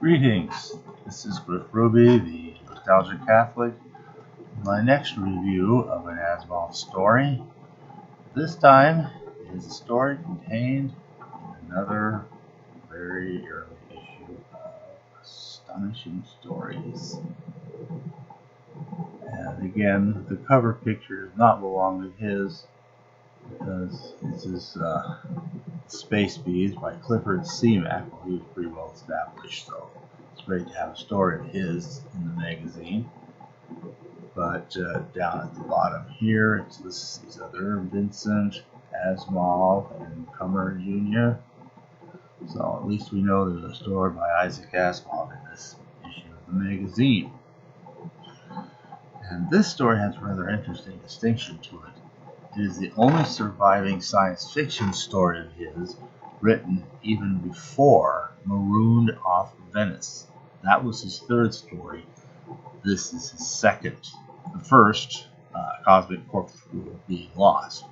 Greetings, this is Clifford, the Nostalgic Catholic. My next review of an Asmal story. This time is a story contained in another very early issue of Astonishing Stories. And again, the cover picture does not belong to his, because this is Space Bees by Clifford Seaman. He was pretty well established, so it's great to have a story of his in the magazine. But down at the bottom here, it's these other Vincent, Asmal, and Comer Jr. So at least we know there's a story by Isaac Asimov in this issue of the magazine. And this story has a rather interesting distinction to it. It is the only surviving science fiction story of his written even before Marooned off Venice. That was his third story. This is his second. The first, Cosmic Corkscrew Being Lost.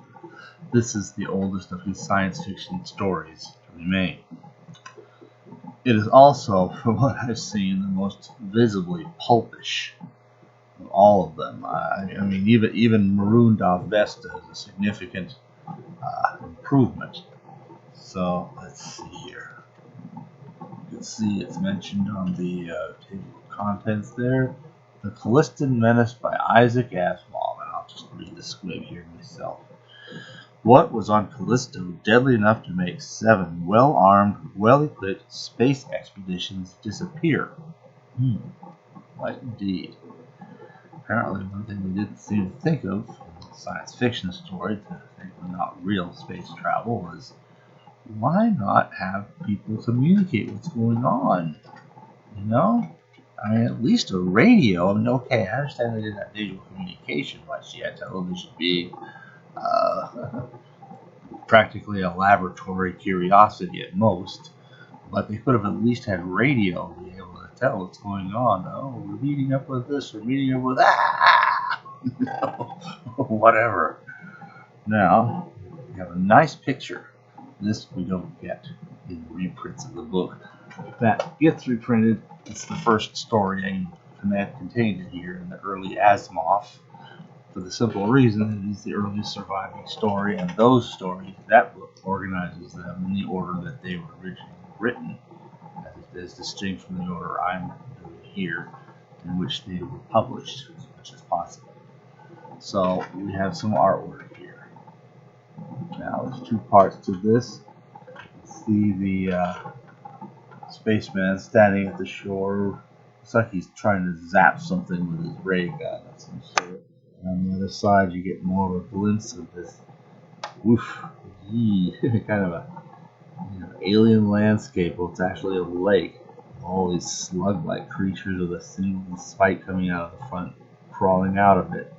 This is the oldest of his science fiction stories to remain. It is also, from what I've seen, the most visibly pulpish of all of them. I mean, even Marooned off Vesta is a significant improvement. So let's see here. You can see it's mentioned on the table of contents there. The Callistan Menace by Isaac Asmal, and I'll just read the squib here myself. What was on Callisto deadly enough to make 7 well-armed, well-equipped space expeditions disappear? Like indeed. Apparently, one thing we didn't seem to think of in a science fiction story, to think of not real space travel, was why not have people communicate what's going on? You know? I mean, at least a radio. I mean, okay, I understand they didn't have visual communication much yet, television being practically a laboratory curiosity at most, but they could have at least had radio to be able to tell what's going on. Oh, we're meeting up with this, we're meeting up with that, whatever. Now, we have a nice picture. This we don't get in reprints of the book. If that gets reprinted, it's the first story contained here in the early Asimov, for the simple reason that it is the earliest surviving story, and those stories, that book organizes them in the order that they were originally written, as distinct from the order I'm doing here, in which they were published as much as possible. So we have some artwork here. Now there's 2 parts to this. See the spaceman standing at the shore. Looks like he's trying to zap something with his ray gun of some sort. And on the other side, you get more of a glimpse of this kind of a alien landscape. Well, it's actually a lake. All these slug-like creatures with a single spike coming out of the front, crawling out of it.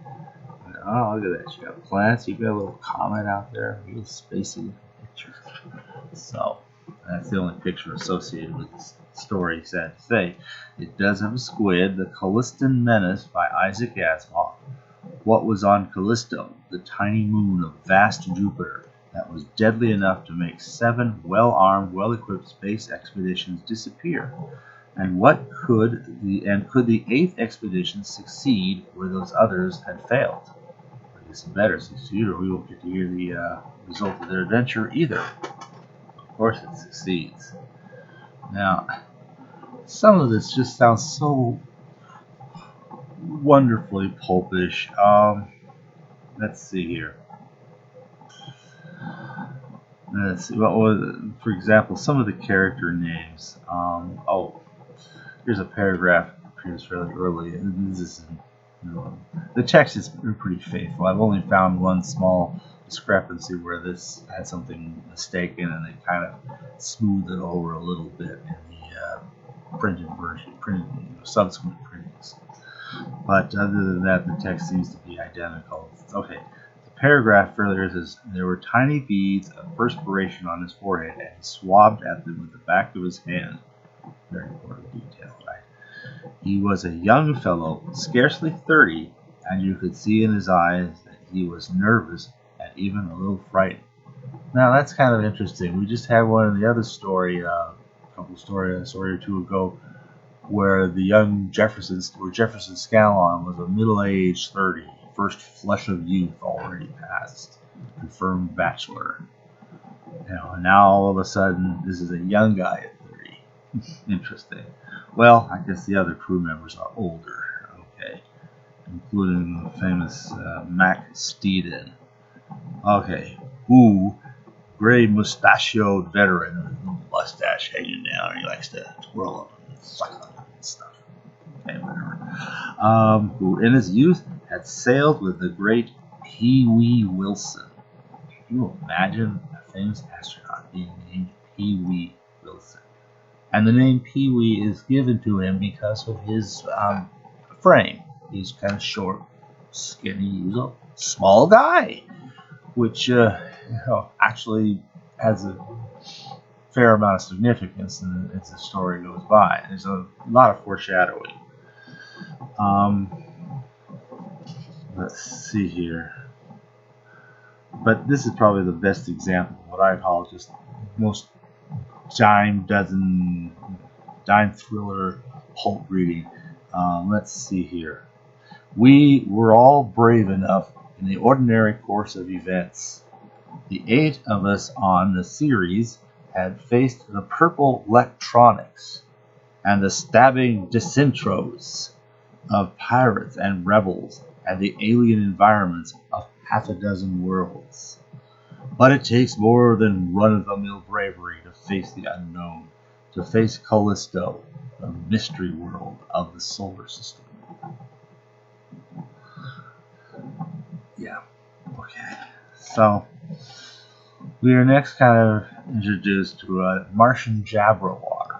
And, oh, look at that. You got plants. You got a little comet out there. A real spacey picture. So that's the only picture associated with this story, sad to say. It does have a squid, the Callistan Menace by Isaac Asmal. What was on Callisto, the tiny moon of vast Jupiter that was deadly enough to make 7 well-armed, well-equipped space expeditions disappear? And could the 8th expedition succeed where those others had failed? I guess it better succeed, or we won't get to hear the result of their adventure either. Of course it succeeds. Now, some of this just sounds so wonderfully pulpish. Let's see here. Let's see. For example, some of the character names. Here's a paragraph that appears fairly early. The text is pretty faithful. I've only found one small discrepancy where this had something mistaken, and they kind of smoothed it over a little bit in the printed version, subsequent printings. But other than that, the text seems to be identical. Okay, the paragraph further says, there were tiny beads of perspiration on his forehead, and he swabbed at them with the back of his hand. Very important detail, right? He was a young fellow, scarcely 30, and you could see in his eyes that he was nervous and even a little frightened. Now that's kind of interesting. We just had one in the other story, a story or 2 ago, where the young Jefferson Scallon was a middle-aged 30, first flush of youth already past, confirmed bachelor. And now all of a sudden, this is a young guy at 30. Interesting. Well, I guess the other crew members are older, okay, including the famous Mac Steeden. Okay, who, gray mustachioed veteran with a mustache hanging down. He likes to twirl them and suck on them and stuff. Okay, whatever. Who in his youth had sailed with the great Pee Wee Wilson. Can you imagine a famous astronaut being named Pee Wee Wilson? And the name Pee Wee is given to him because of his frame. He's kind of short, skinny, he's a small guy, which actually has a fair amount of significance as the story goes by. There's a lot of foreshadowing. Let's see here. But this is probably the best example of what I call just most dime thriller pulp reading. Let's see here. We were all brave enough in the ordinary course of events. The 8 of us on the series had faced the purple electronics and the stabbing disintros of pirates and rebels and the alien environments of half a dozen worlds. But it takes more than run-of-the-mill bravery to face the unknown, to face Callisto, the mystery world of the solar system. Yeah, okay. So, we are next kind of introduced to a Martian Jabra water.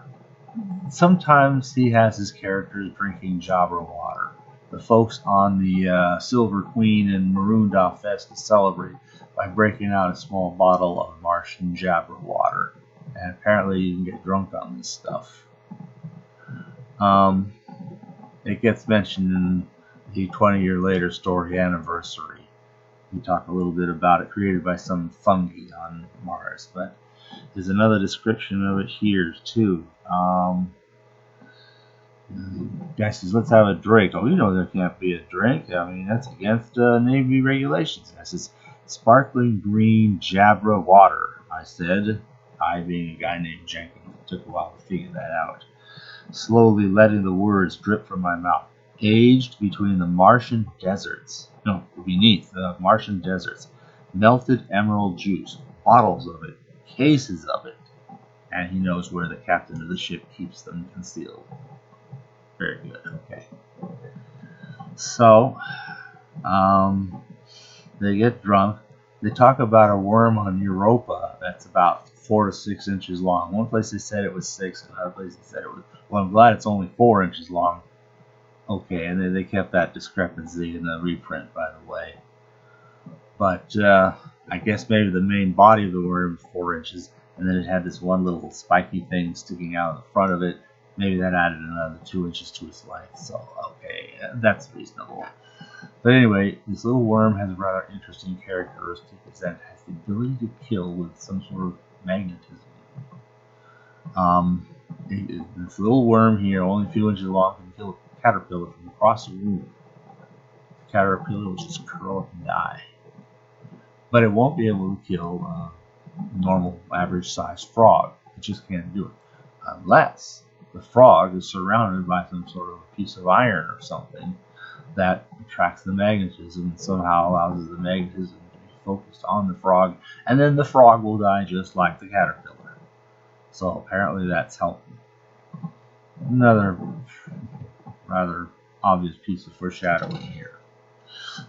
Sometimes he has his characters drinking Jabra water. The folks on the Silver Queen and Marooned off Vesta celebrate by breaking out a small bottle of Martian Jabra water. And apparently you can get drunk on this stuff. It gets mentioned in the 20-year later story Anniversary. We talk a little bit about it, created by some fungi on Mars, but there's another description of it here too. Guy says, let's have a drink. Oh, you know there can't be a drink. I mean, that's against Navy regulations. Guy says, sparkling green Jabra water, I said. I being a guy named Jenkins. It took a while to figure that out. Slowly letting the words drip from my mouth. Aged between the Martian deserts. No, beneath the Martian deserts. Melted emerald juice. Bottles of it. Cases of it. And he knows where the captain of the ship keeps them concealed. Very good. Okay. So, they get drunk. They talk about a worm on Europa that's about 4 to 6 inches long. One place they said it was 6, and another place they said it was. Well, I'm glad it's only 4 inches long. Okay, and they kept that discrepancy in the reprint, by the way. But I guess maybe the main body of the worm is 4 inches, and then it had this one little spiky thing sticking out of the front of it. Maybe that added another 2 inches to its length. So, okay, that's reasonable. But anyway, this little worm has a rather interesting characteristic, is that it has the ability to kill with some sort of magnetism. This little worm here, only a few inches long, can kill a caterpillar from across the room. The caterpillar will just curl up and die. But it won't be able to kill a normal, average-sized frog. It just can't do it. Unless the frog is surrounded by some sort of a piece of iron or something that attracts the magnetism and somehow allows the magnetism to be focused on the frog, and then the frog will die just like the caterpillar. So apparently that's helping. Another rather obvious piece of foreshadowing here.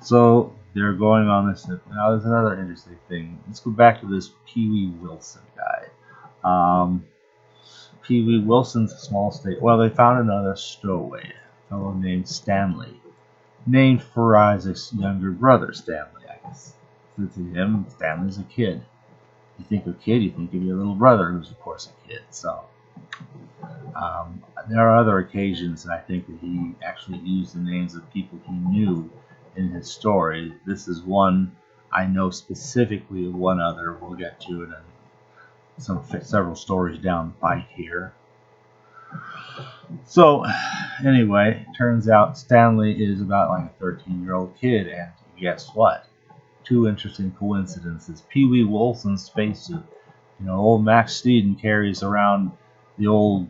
So they're going on this. Now there's another interesting thing. Let's go back to this Pee Wee Wilson guy. Pee Wee Wilson's a small state. Well, they found another stowaway, a fellow named Stanley, named for Isaac's younger brother, Stanley, I guess. So to him, Stanley's a kid. You think of kid, you think of your little brother, who's of course a kid. So there are other occasions that I think that he actually used the names of people he knew in his story. This is one I know specifically of. One other we'll get to it in several stories down the pike here. So, anyway, turns out Stanley is about like a 13-year-old kid, and guess what? Two interesting coincidences. Pee Wee Wilson's spacesuit. Old Max Steeden carries around the old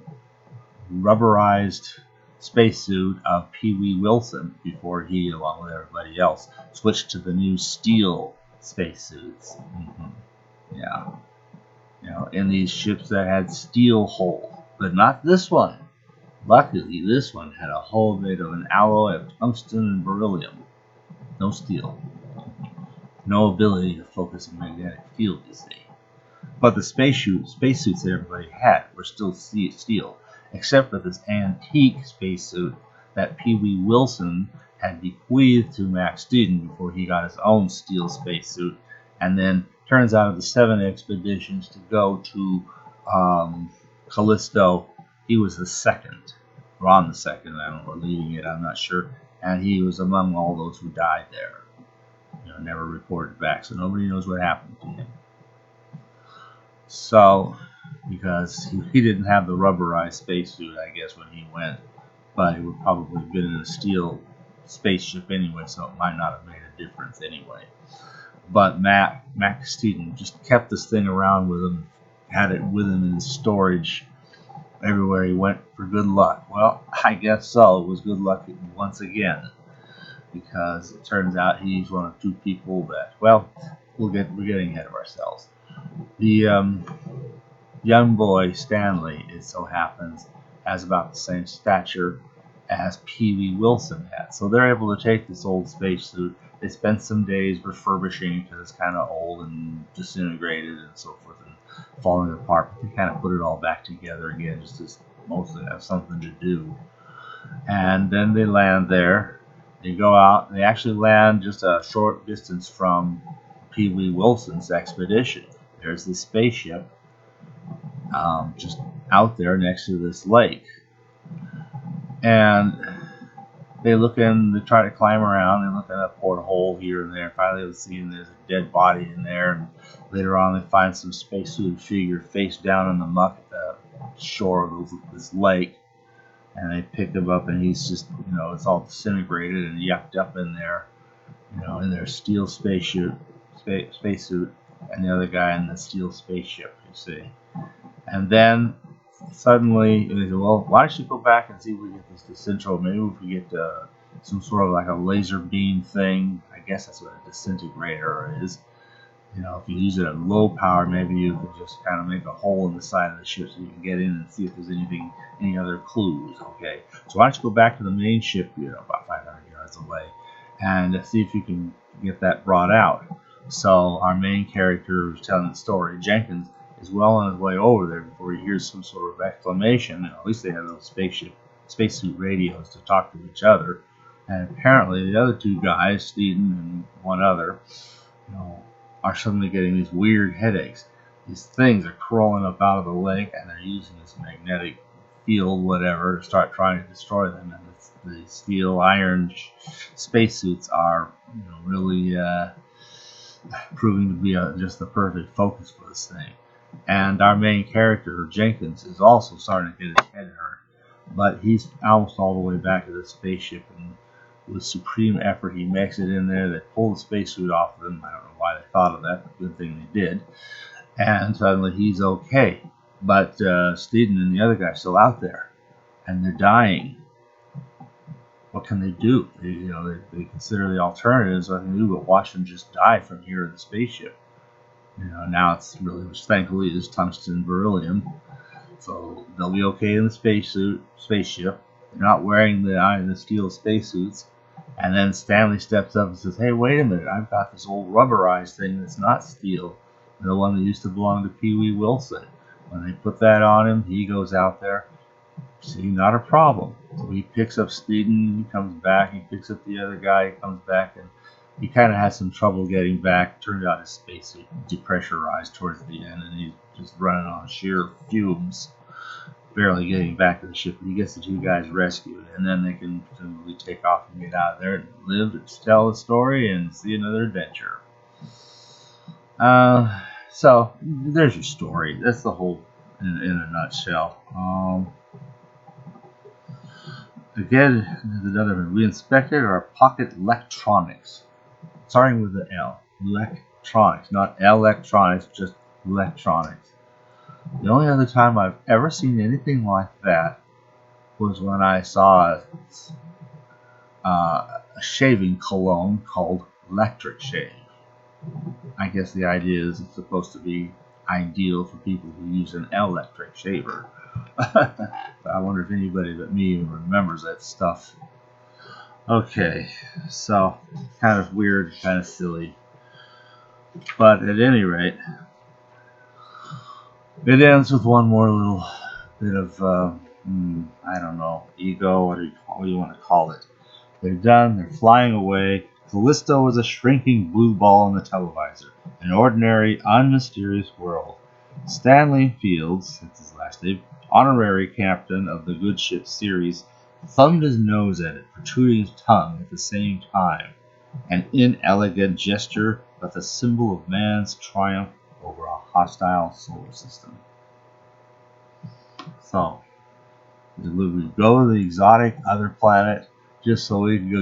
rubberized spacesuit of Pee Wee Wilson before he, along with everybody else, switched to the new steel spacesuits. Yeah. In these ships that had steel hull, but not this one. Luckily, this one had a hull made of an alloy of tungsten and beryllium. No steel. No ability to focus a magnetic field, you see. But the spacesuits that everybody had were still steel, except for this antique spacesuit that Pee Wee Wilson had bequeathed to Max Steeden before he got his own steel spacesuit. And then, turns out of the 7 expeditions to go to Callisto, he was the second, or on the second, I don't know, leading it, I'm not sure. And he was among all those who died there. Never reported back, so nobody knows what happened to him. So, because he didn't have the rubberized spacesuit, I guess, when he went, but he would probably have been in a steel spaceship anyway, so it might not have made a difference anyway. But Max Steeden just kept this thing around with him, had it with him in storage everywhere he went for good luck. Well, I guess so. It was good luck once again, because it turns out he's one of 2 people that, well, we're getting ahead of ourselves. The young boy, Stanley, it so happens, has about the same stature as Pee Wee Wilson had. So they're able to take this old spacesuit. They spent some days refurbishing it because it's kind of old and disintegrated and so forth and falling apart. But they kind of put it all back together again just to mostly have something to do. And then they land there. They go out, and they actually land just a short distance from Pee Wee Wilson's expedition. There's this spaceship just out there next to this lake. And they try to climb around, they look at a porthole here and there. Finally, they see there's a dead body in there, and later on they find some spacesuited figure face down in the muck at the shore of this lake. And they pick him up, and he's just, it's all disintegrated and yucked up in there, in their steel spacesuit, and the other guy in the steel spaceship, you see. And then suddenly they say, well, why don't you go back and see if we get this central, maybe if we get some sort of like a laser beam thing. I guess that's what a disintegrator is. If you use it at low power, maybe you can just kind of make a hole in the side of the ship so you can get in and see if there's any other clues. Okay, so why don't you go back to the main ship, about 500 yards away, and see if you can get that brought out. So our main character who's telling the story, Jenkins, is well on his way over there before he hears some sort of exclamation. At least they have those spacesuit radios to talk to each other. And apparently the other 2 guys, Steeden and one other, are suddenly getting these weird headaches. These things are crawling up out of the lake, and they're using this magnetic field, whatever, to start trying to destroy them. And the steel iron spacesuits are, really proving to be just the perfect focus for this thing. And our main character, Jenkins, is also starting to get his head hurt, but he's almost all the way back to the spaceship, and with supreme effort he makes it in there. They pull the spacesuit off of him. I don't know why they thought of that, but good thing they did. And suddenly he's okay. But Steeden and the other guy are still out there, and they're dying. What can they do? They consider the alternatives. What can they do but watch them just die from here in the spaceship? Now it's really, which thankfully is tungsten and beryllium, so they'll be okay in the spaceship. They're not wearing the steel spacesuits. And then Stanley steps up and says, hey, wait a minute, I've got this old rubberized thing that's not steel, the one that used to belong to Pee Wee Wilson. When they put that on him, he goes out there. See, not a problem. So he picks up Steeden, he comes back, he picks up the other guy, he comes back, and he kind of has some trouble getting back. Turned out his spacesuit depressurized towards the end, and he's just running on sheer fumes, barely getting back to the ship. He gets the 2 guys rescued, and then they can presumably take off and get out of there and live and tell the story and see another adventure. So there's your story. That's the whole in a nutshell. Again, there's another one. We inspected our pocket electronics. Starting with the L. Electronics. Not electronics, just electronics. The only other time I've ever seen anything like that was when I saw a shaving cologne called Electric Shave. I guess the idea is it's supposed to be ideal for people who use an electric shaver. I wonder if anybody but me even remembers that stuff. Okay, so kind of weird, kind of silly. But at any rate, it ends with one more little bit of, I don't know, ego, what do you want to call it. They're done, they're flying away. Callisto is a shrinking blue ball in the televisor. An ordinary, unmysterious world. Stanley Fields, that's his last name, honorary captain of the good ship series, thumbed his nose at it, protruding his tongue at the same time. An inelegant gesture, but the symbol of man's triumph over a hostile solar system. So, we would go to the exotic other planet just so we could go,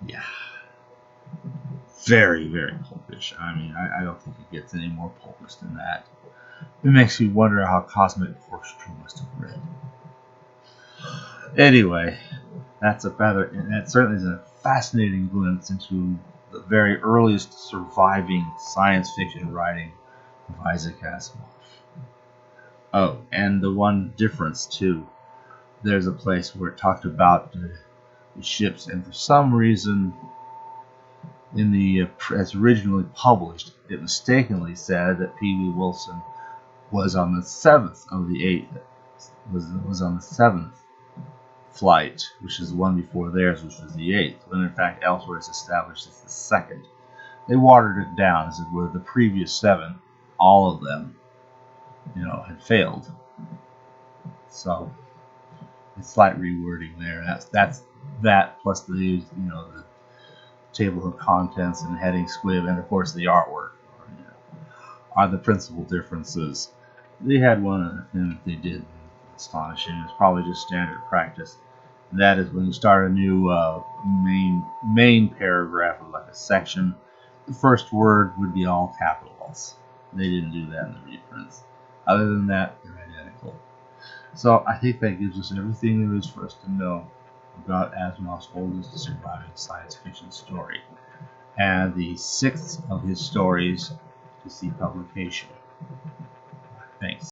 yeah. Very, very pulpish. I mean, I don't think it gets any more pulpish than that. It makes me wonder how Cosmic Corkscrew must have read. Anyway, that certainly is a fascinating glimpse into the very earliest surviving science fiction writing of Isaac Asimov. Oh, and the one difference too. There's a place where it talked about the ships, and for some reason, in the as originally published, it mistakenly said that P.B. Wilson was on the 7th of the 8th. Was on the 7th flight, which is the one before theirs, which was the 8th. When in fact elsewhere it's established it's the 2nd. They watered it down as it were the previous 7, all of them, had failed. So it's slight rewording there. That's that plus the the table of contents and heading squib, and of course the artwork are the principal differences. They had one thing that they did astonishing. It's probably just standard practice. And that is when you start a new main paragraph of like a section, the first word would be all capitals. They didn't do that in the reprints. Other than that, they're identical. So I think that gives us everything there is for us to know about Asimov's oldest surviving science fiction story, and the 6th of his stories to see publication. Thanks.